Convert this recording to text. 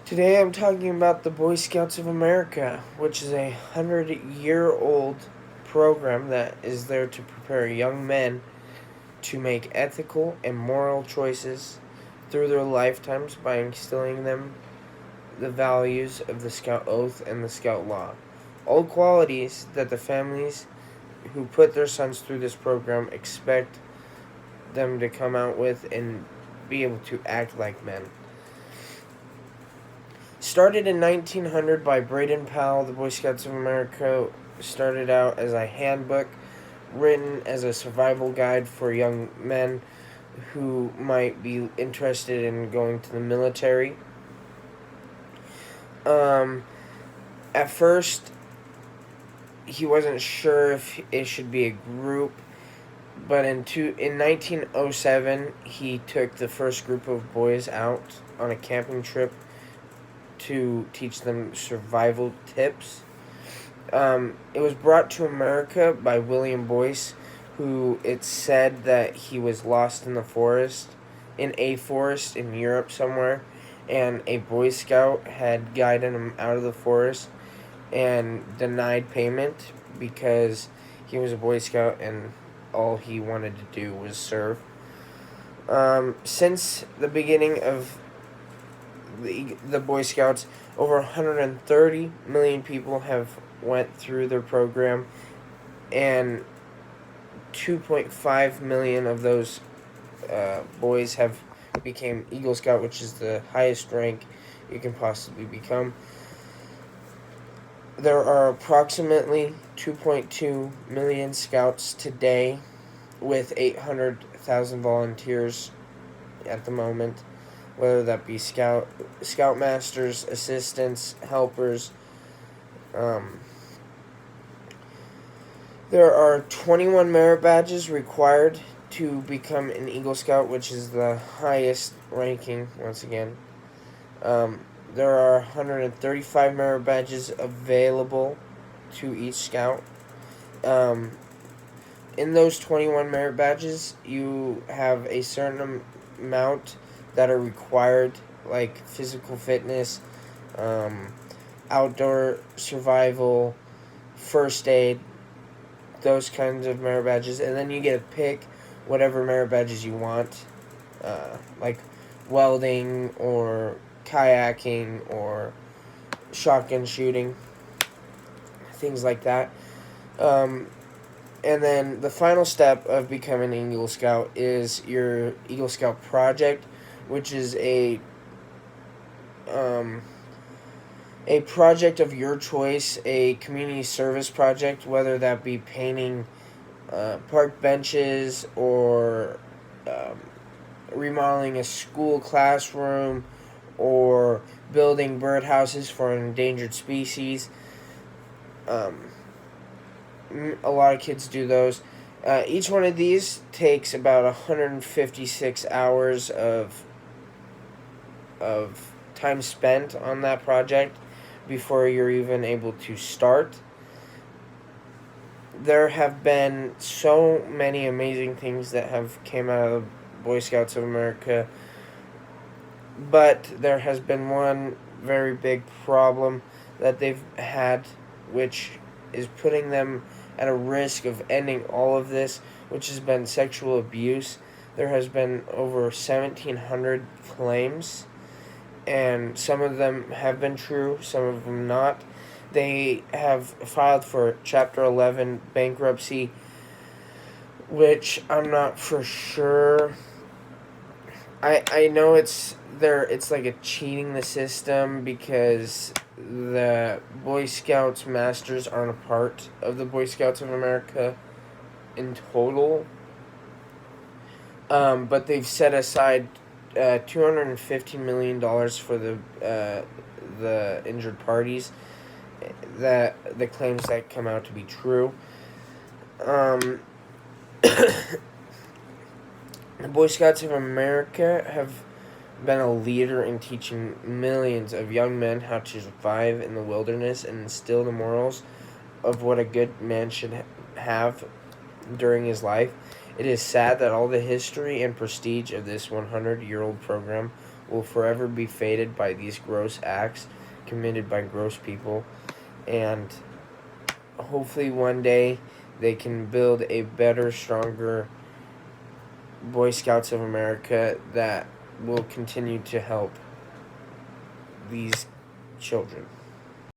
Today I'm talking about the Boy Scouts of America, which is a 100-year-old program that is there to prepare young men to make ethical and moral choices through their lifetimes by instilling them the values of the Scout Oath and the Scout Law. All qualities that the families who put their sons through this program expect them to come out with and be able to act like men. Started in 1900 by Braden Powell, the Boy Scouts of America started out as a handbook written as a survival guide for young men who might be interested in going to the military. Um, at first, he wasn't sure if it should be a group, but in 1907, he took the first group of boys out on a camping trip to teach them survival tips. It was brought to America by William Boyce, who it's said that he was lost in a forest in Europe somewhere, and a Boy Scout had guided him out of the forest and denied payment because he was a Boy Scout and all he wanted to do was serve. Since the beginning of the Boy Scouts, over 130 million people have went through their program, and 2.5 million of those boys have became Eagle Scout, which is the highest rank you can possibly become. There are approximately 2.2 million scouts today, with 800,000 volunteers at the moment, whether that be scoutmasters, assistants, helpers. Um, there are 21 merit badges required to become an Eagle Scout, which is the highest ranking once again. There are 135 merit badges available to each scout. Um, in those 21 merit badges, you have a certain amount that are required, like physical fitness, um, outdoor survival, first aid, those kinds of merit badges, and then you get to pick whatever merit badges you want, like welding or kayaking or shotgun shooting, things like that. Um, and then the final step of becoming an Eagle Scout is your Eagle Scout project, which is um, a project of your choice, a community service project, whether that be painting park benches or um, remodeling a school classroom or building birdhouses for an endangered species. Um, a lot of kids do those. Each one of these takes about 156 hours of time spent on that project before you're even able to start. There have been so many amazing things that have came out of Boy Scouts of America, but there has been one very big problem that they've had, which is putting them at a risk of ending all of this, which has been sexual abuse. There has been over 1,700 claims, and some of them have been true, some of them not. They have filed for Chapter 11 bankruptcy, which I'm not for sure. I know it's like a cheating the system because the Boy Scouts Masters aren't a part of the Boy Scouts of America in total. But they've set aside $215 million for the injured parties, that the claims that come out to be true. Um, the Boy Scouts of America have been a leader in teaching millions of young men how to survive in the wilderness and instill the morals of what a good man should have during his life. It is sad that all the history and prestige of this 100-year-old program will forever be faded by these gross acts committed by gross people. And hopefully one day they can build a better, stronger Boy Scouts of America that will continue to help these children.